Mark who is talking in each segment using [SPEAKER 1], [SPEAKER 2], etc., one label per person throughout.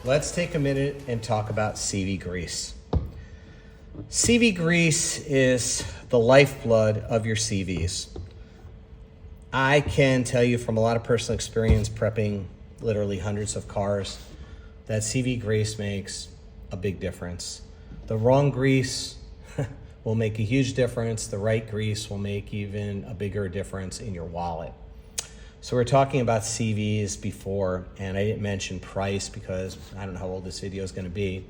[SPEAKER 1] let's take a minute and talk about CV grease. CV grease is the lifeblood of your CVs. I can tell you from a lot of personal experience prepping literally hundreds of cars that CV grease makes a big difference. The wrong grease will make a huge difference. The right grease will make even a bigger difference in your wallet. So we're talking about CVs before, and I didn't mention price because I don't know how old this video is going to be.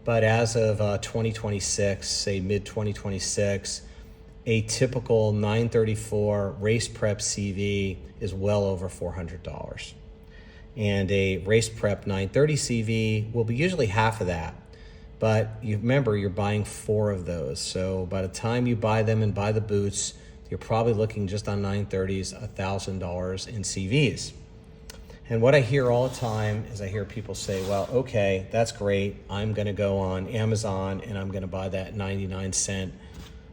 [SPEAKER 1] But as of 2026, say mid-2026, a typical 934 race prep CV is well over $400. And a race prep 930 CV will be usually half of that. But you remember, you're buying 4 of those. So by the time you buy them and buy the boots, you're probably looking just on 930s, $1,000 in CVs. And what I hear all the time is I hear people say, well, okay, that's great. I'm going to go on Amazon and I'm going to buy that 99-cent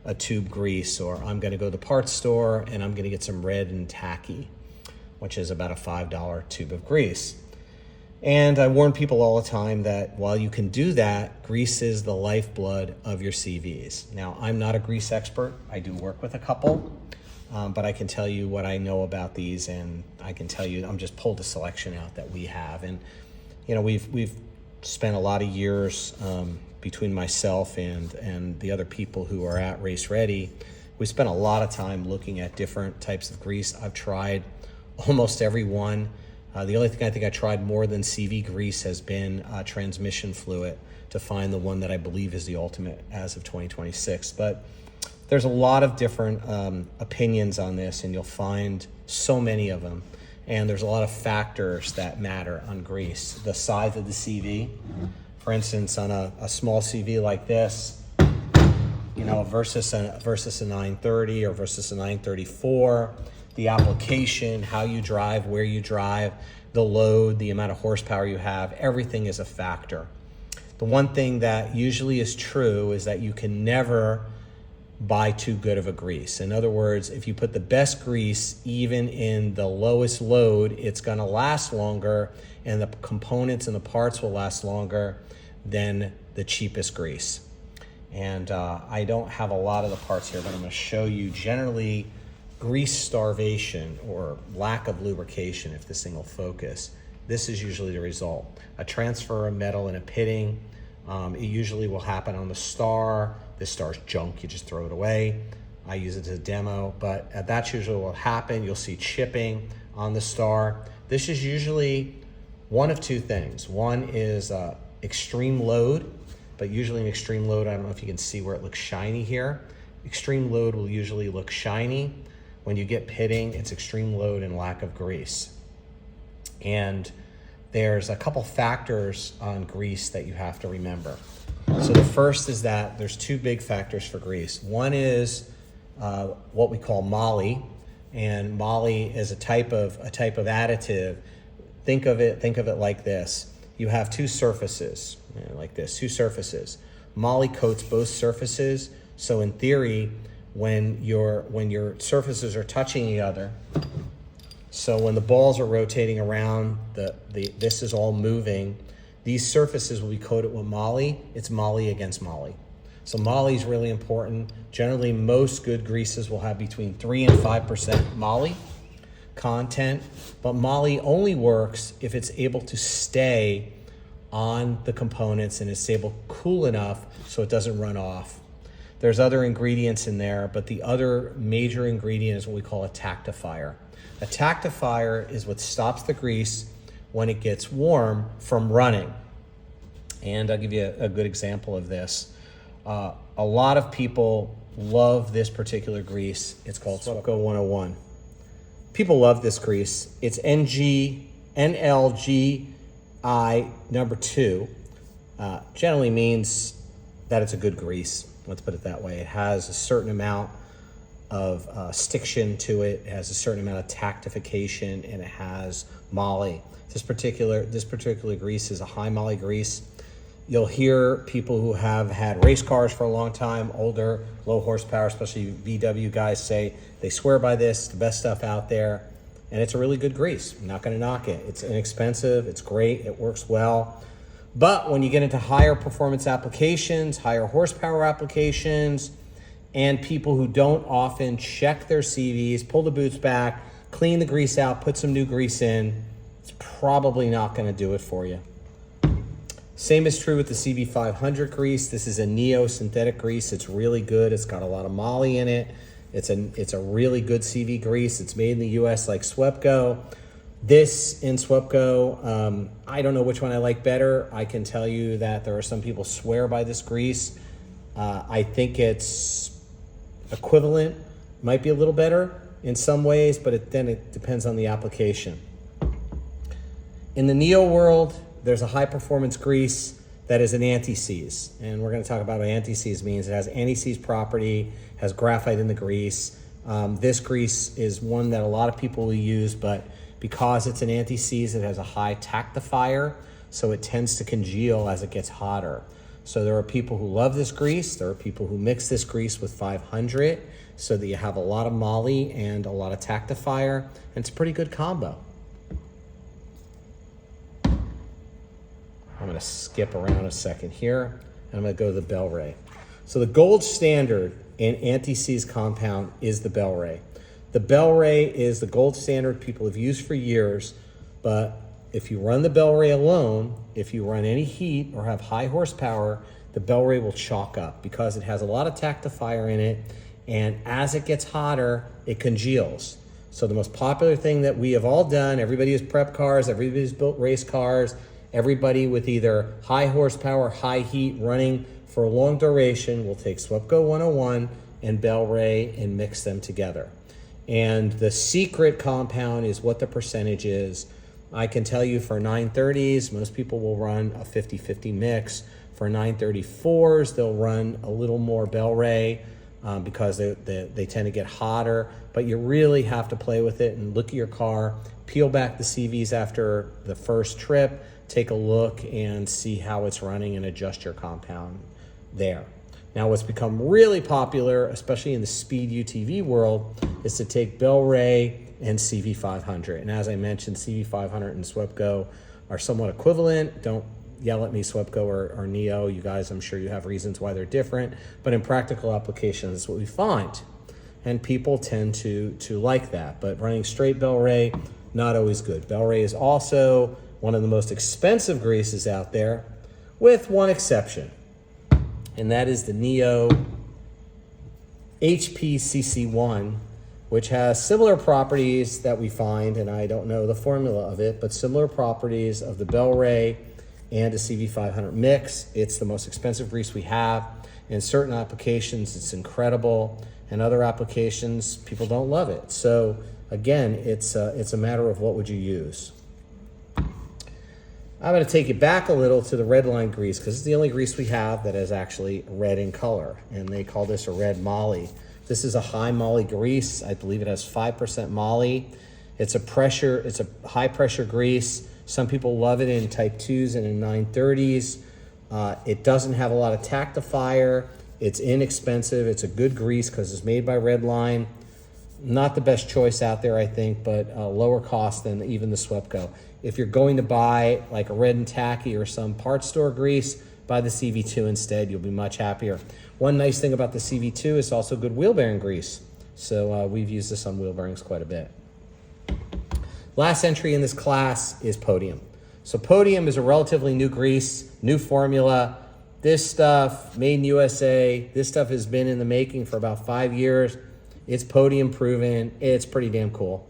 [SPEAKER 1] a tube grease, or I'm going to go to the parts store and I'm going to get some red and tacky, which is about a $5 tube of grease. And I warn people all the time that while you can do that, grease is the lifeblood of your CVs. Now, I'm not a grease expert. I do work with a couple, but I can tell you what I know about these, and I can tell you, I'm just pulled a selection out that we have. And, you know, we've spent a lot of years between myself and the other people who are at Race Ready. We spent a lot of time looking at different types of grease. I've tried almost every one. The only thing I think I tried more than CV grease has been transmission fluid to find the one that I believe is the ultimate as of 2026. But there's a lot of different opinions on this, and you'll find so many of them. And there's a lot of factors that matter on grease. The size of the CV, for instance, on a small CV like this, you know, versus a 930 or versus a 934. The application, how you drive, where you drive, the load, the amount of horsepower you have, everything is a factor. The one thing that usually is true is that you can never buy too good of a grease. In other words, if you put the best grease, even in the lowest load, it's gonna last longer, and the components and the parts will last longer than the cheapest grease. And I don't have a lot of the parts here, but I'm gonna show you generally grease starvation or lack of lubrication, if this thing will focus. This is usually the result. A transfer of metal in a pitting. It usually will happen on the star. This star's junk, you just throw it away. I use it as a demo, but that's usually what will happen. You'll see chipping on the star. This is usually one of two things. One is extreme load, but usually an extreme load, I don't know if you can see where it looks shiny here. Extreme load will usually look shiny. When you get pitting, it's extreme load and lack of grease. And there's a couple factors on grease that you have to remember. So the first is that there's 2 big factors for grease. One is what we call moly, and moly is a type of additive. Think of it like this. You have 2 surfaces, like this, 2 surfaces. Moly coats both surfaces, so in theory, when your surfaces are touching each other, so when the balls are rotating around, this is all moving, these surfaces will be coated with moly. It's moly against moly. So moly is really important. Generally, most good greases will have between 3 and 5% moly content, but moly only works if it's able to stay on the components and it's able cool enough so it doesn't run off. There's other ingredients in there, but the other major ingredient is what we call a tactifier. A tactifier is what stops the grease when it gets warm from running. And I'll give you a good example of this. A lot of people love this particular grease. It's called SWEPCO 101. People love this grease. It's NLGI number 2. Generally means that it's a good grease. Let's put it that way. It has a certain amount of stiction to it. It has a certain amount of tactification, and it has moly. This particular grease is a high moly grease. You'll hear people who have had race cars for a long time, older, low horsepower, especially VW guys, say they swear by this, the best stuff out there, and it's a really good grease. I'm not going to knock it. It's inexpensive. It's great. It works well. But when you get into higher performance applications, higher horsepower applications, and people who don't often check their CVs, pull the boots back, clean the grease out, put some new grease in, it's probably not going to do it for you. Same is true with the CV500 grease. This is a Neo synthetic grease. It's really good. It's got a lot of moly in it. It's a really good CV grease. It's made in the US like Swepco. This in Swepco, I don't know which one I like better. I can tell you that there are some people swear by this grease. I think it's equivalent, might be a little better in some ways, but then it depends on the application. In the Neo world, there's a high performance grease that is an anti-seize. And we're going to talk about what anti-seize means. It has anti-seize property, has graphite in the grease. This grease is one that a lot of people will use, but because it's an anti-seize, it has a high tactifier, so it tends to congeal as it gets hotter. So there are people who love this grease. There are people who mix this grease with 500 so that you have a lot of moly and a lot of tactifier, and it's a pretty good combo. I'm going to skip around a second here, and I'm going to go to the Bel-Ray. So the gold standard in anti-seize compound is the Bel-Ray. The Bel-Ray is the gold standard people have used for years, but if you run the Bel-Ray alone, if you run any heat or have high horsepower, the Bel-Ray will chalk up because it has a lot of tactifier in it, and as it gets hotter, it congeals. So the most popular thing that we have all done, everybody who's prepped cars, everybody who's built race cars, everybody with either high horsepower, high heat running for a long duration will take Swepco 101 and Bel-Ray and mix them together. And the secret compound is what the percentage is. I can tell you for 930s, most people will run a 50-50 mix. For 934s, they'll run a little more Bel-Ray because they tend to get hotter. But you really have to play with it and look at your car, peel back the CVs after the first trip, take a look and see how it's running and adjust your compound there. Now, what's become really popular, especially in the speed UTV world, is to take Bel-Ray and CV500. And as I mentioned, CV500 and Swepco are somewhat equivalent. Don't yell at me, Swepco or Neo. You guys, I'm sure you have reasons why they're different. But in practical applications, that's what we find. And people tend to like that. But running straight Bel-Ray, not always good. Bel-Ray is also one of the most expensive greases out there, with one exception. And that is the Neo HPCC1, which has similar properties that we find, and I don't know the formula of it, but similar properties of the Bel-Ray and a CV500 mix. It's the most expensive grease we have. In certain applications, it's incredible. In other applications, people don't love it. So again, it's a matter of what would you use. I'm going to take you back a little to the red line grease because it's the only grease we have that is actually red in color, and they call this a red moly. This is a high moly grease. I believe it has 5% moly. It's a high pressure grease. Some people love it in Type 2s and in 930s. It doesn't have a lot of tactifier. It's inexpensive. It's a good grease because it's made by Redline. Not the best choice out there, I think, but lower cost than even the Swepco. If you're going to buy like a Red and Tacky or some parts store grease, buy the CV2 instead. You'll be much happier. One nice thing about the CV2 is it's also good wheel bearing grease. So we've used this on wheel bearings quite a bit. Last entry in this class is Podium. So Podium is a relatively new grease, new formula. This stuff, made in USA, this stuff has been in the making for about 5 years. It's Podium proven. It's pretty damn cool.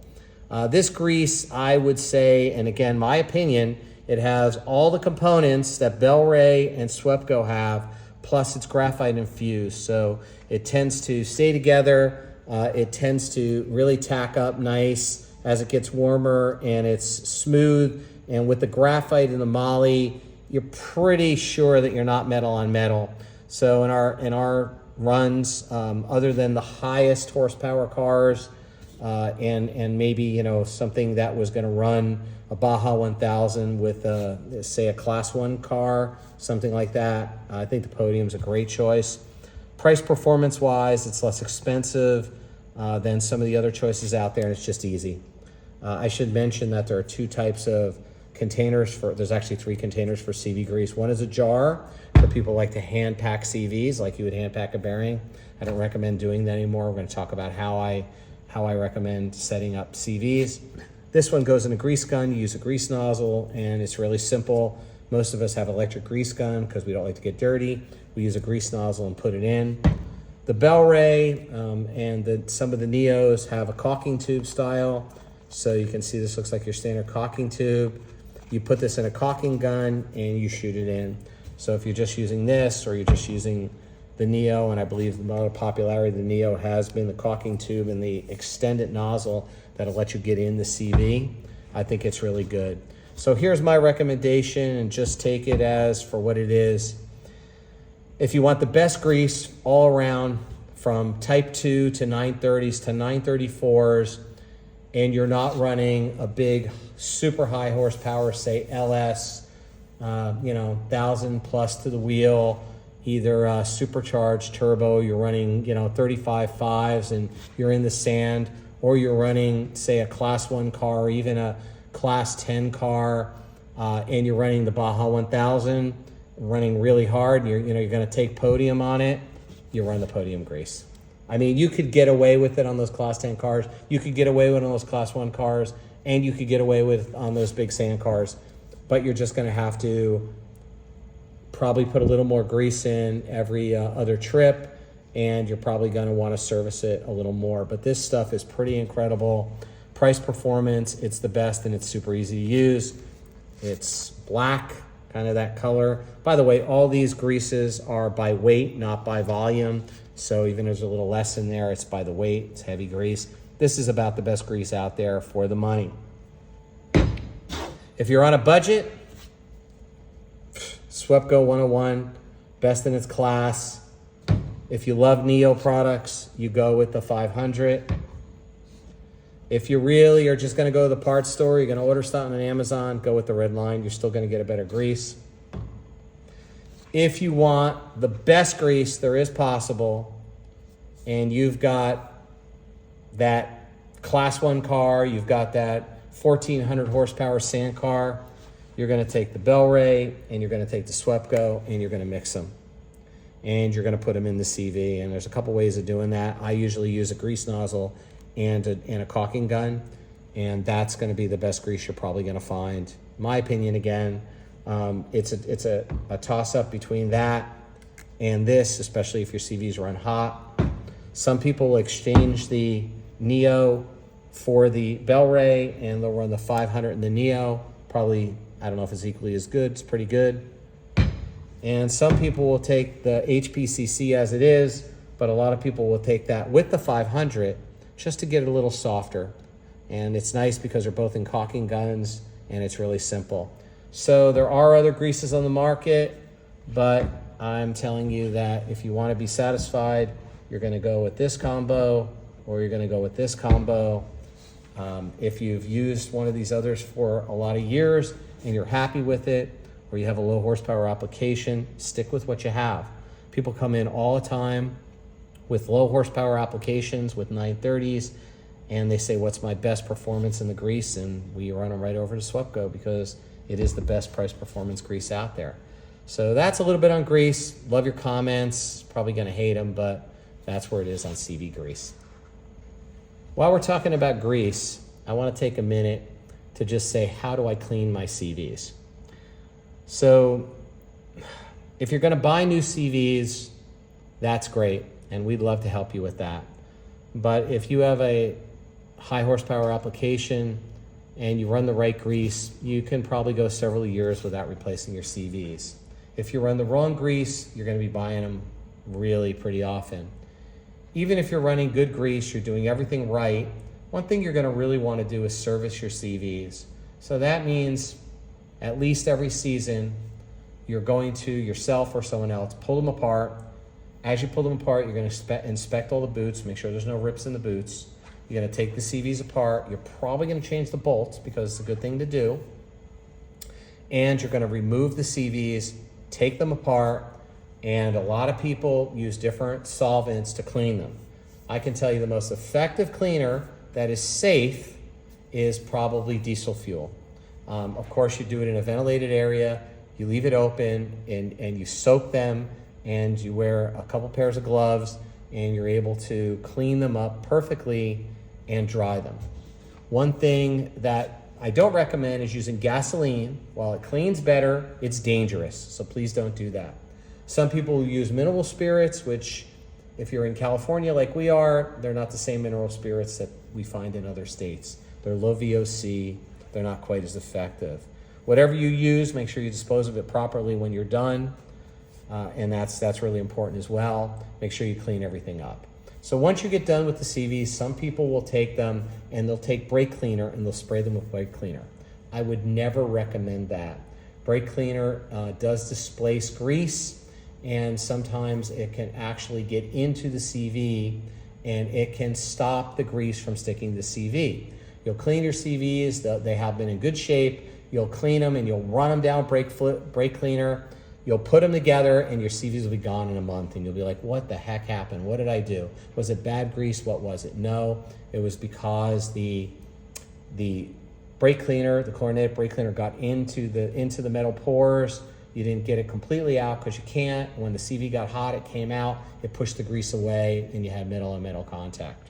[SPEAKER 1] This grease, I would say, and again, my opinion, it has all the components that Bel-Ray and Swepco have, plus it's graphite infused. So it tends to stay together. It tends to really tack up nice as it gets warmer, and it's smooth. And with the graphite and the moly, you're pretty sure that you're not metal on metal. So in our runs, other than the highest horsepower cars, and maybe something that was going to run a Baja 1000 with say a class 1 car, something like that, I think the Podium's a great choice. Price performance wise, it's less expensive than some of the other choices out there, and it's just easy. I should mention that there are 2 types of containers for, there's actually 3 containers for CV grease. One is a jar for people who like to hand pack CVs, like you would hand pack a bearing. I don't recommend doing that anymore. We're going to talk about how I recommend setting up CVs. This one goes in a grease gun. You use a grease nozzle, and it's really simple. Most of us have electric grease gun because we don't like to get dirty. We use a grease nozzle and put it in. The Bel-Ray and some of the Neos have a caulking tube style. So you can see this looks like your standard caulking tube. You put this in a caulking gun and you shoot it in. So if you're just using this, or you're just using the Neo, and I believe the amount of popularity the Neo has been the caulking tube and the extended nozzle that'll let you get in the CV, I think it's really good. So here's my recommendation, and just take it as for what it is. If you want the best grease all around, from Type 2 to 930s to 934s, and you're not running a big, super high horsepower, say LS, 1,000 plus to the wheel, either supercharged turbo, you're running, 35 5s and you're in the sand, or you're running, say, a Class 1 car, or even a Class 10 car, and you're running the Baja 1000, running really hard, and you're going to take podium on it, you run the podium grease. I mean, you could get away with it on those Class 10 cars, you could get away with it on those Class 1 cars, and you could get away with it on those big sand cars, but you're just going to have to probably put a little more grease in every other trip, and you're probably going to want to service it a little more. But this stuff is pretty incredible. Price performance, it's the best, and it's super easy to use. It's black, kind of that color. By the way, all these greases are by weight, not by volume. So even if there's a little less in there, it's by the weight, it's heavy grease. This is about the best grease out there for the money. If you're on a budget, SWEPCO 101, best in its class. If you love Neo products, you go with the 500. If you really are just going to go to the parts store, you're going to order something on Amazon, go with the red line. You're still going to get a better grease. If you want the best grease there is possible, and you've got that Class 1 car, you've got that 1,400 horsepower sand car, you're going to take the Bel-Ray and you're going to take the SWEPCO and you're going to mix them. And you're going to put them in the CV. And there's a couple ways of doing that. I usually use a grease nozzle and a caulking gun, and that's going to be the best grease you're probably going to find. My opinion, again, it's a toss-up between that and this, especially if your CVs run hot. Some people exchange the Neo for the Bel-Ray, and they'll run the 500 in the Neo. Probably, I don't know if it's equally as good. It's pretty good. And some people will take the HPCC as it is, but a lot of people will take that with the 500 just to get it a little softer. And it's nice because they're both in caulking guns, and it's really simple. So there are other greases on the market, but I'm telling you that if you want to be satisfied, you're going to go with this combo, or you're going to go with this combo. If you've used one of these others for a lot of years and you're happy with it, or you have a low horsepower application, stick with what you have. People come in all the time with low horsepower applications, with 930s, and they say, what's my best performance in the grease? And we run them right over to SWEPCO because it is the best price performance grease out there. So that's a little bit on grease. Love your comments. Probably going to hate them, but that's where it is on CV grease. While we're talking about grease, I want to take a minute to just say, how do I clean my CVs? So if you're going to buy new CVs, that's great, and we'd love to help you with that. But if you have a high horsepower application and you run the right grease, you can probably go several years without replacing your CVs. If you run the wrong grease, you're going to be buying them really pretty often. Even if you're running good grease, you're doing everything right, one thing you're going to really want to do is service your CVs. So that means at least every season, you're going to yourself or someone else pull them apart. As you pull them apart, you're going to inspect all the boots, make sure there's no rips in the boots. You're going to take the CVs apart. You're probably going to change the bolts because it's a good thing to do. And you're going to remove the CVs, take them apart, and a lot of people use different solvents to clean them. I can tell you the most effective cleaner that is safe is probably diesel fuel. Of course, you do it in a ventilated area, you leave it open, and you soak them, and you wear a couple pairs of gloves, and you're able to clean them up perfectly and dry them. One thing that I don't recommend is using gasoline. While it cleans better, it's dangerous, so please don't do that. Some people use mineral spirits, which if you're in California like we are, they're not the same mineral spirits that we find in other states. They're low VOC, they're not quite as effective. Whatever you use, make sure you dispose of it properly when you're done, and that's really important as well. Make sure you clean everything up. So once you get done with the CVs, some people will take them and they'll take brake cleaner and they'll spray them with brake cleaner. I would never recommend that. Brake cleaner does displace grease, and sometimes it can actually get into the CV and it can stop the grease from sticking to the CV. You'll clean your CVs, they have been in good shape. You'll clean them and you'll run them down brake cleaner. You'll put them together and your CVs will be gone in a month, and you'll be like, what the heck happened? What did I do? Was it bad grease? What was it? No, it was because the brake cleaner, the chlorinated brake cleaner, got into the metal pores. You didn't get it completely out because you can't. When the CV got hot, it came out, it pushed the grease away, and you had metal on metal contact.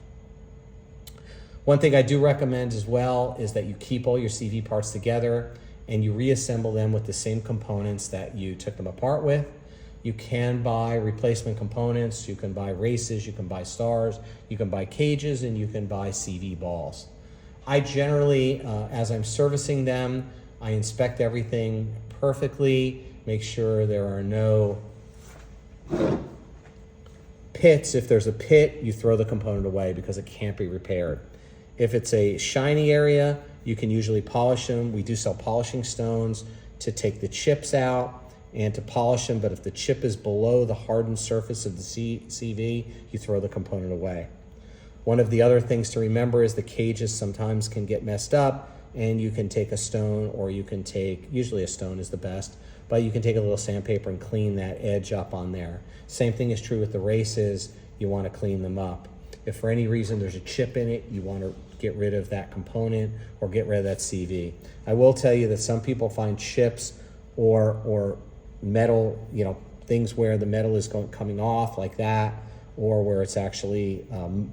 [SPEAKER 1] One thing I do recommend as well is that you keep all your CV parts together and you reassemble them with the same components that you took them apart with. You can buy replacement components, you can buy races, you can buy stars, you can buy cages, and you can buy CV balls. I generally, as I'm servicing them, I inspect everything perfectly, make sure there are no pits. If there's a pit, you throw the component away because it can't be repaired. If it's a shiny area, you can usually polish them. We do sell polishing stones to take the chips out and to polish them, but if the chip is below the hardened surface of the CV, you throw the component away. One of the other things to remember is the cages sometimes can get messed up, and you can take a stone, or you can take, usually a stone is the best, but you can take a little sandpaper and clean that edge up on there. Same thing is true with the races. You want to clean them up. If for any reason there's a chip in it, you want to get rid of that component or get rid of that CV. I will tell you that some people find chips or metal, things where the metal is coming off like that, or where it's actually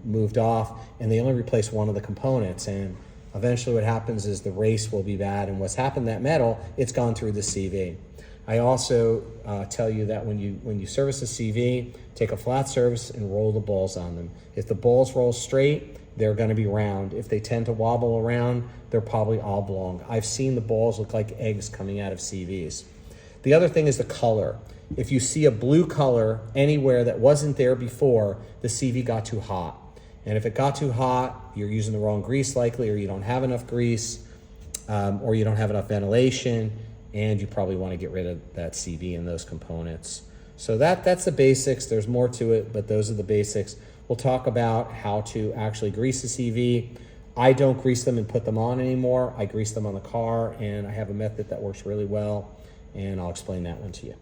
[SPEAKER 1] moved off, and they only replace one of the components. And eventually what happens is the race will be bad, and what's happened to that metal, it's gone through the CV. I also tell you that when you service a CV, take a flat surface and roll the balls on them. If the balls roll straight, they're going to be round. If they tend to wobble around, they're probably oblong. I've seen the balls look like eggs coming out of CVs. The other thing is the color. If you see a blue color anywhere that wasn't there before, the CV got too hot. And if it got too hot, you're using the wrong grease likely, or you don't have enough grease, or you don't have enough ventilation, and you probably want to get rid of that CV and those components. So that's the basics. There's more to it, but those are the basics. We'll talk about how to actually grease the CV. I don't grease them and put them on anymore. I grease them on the car, and I have a method that works really well, and I'll explain that one to you.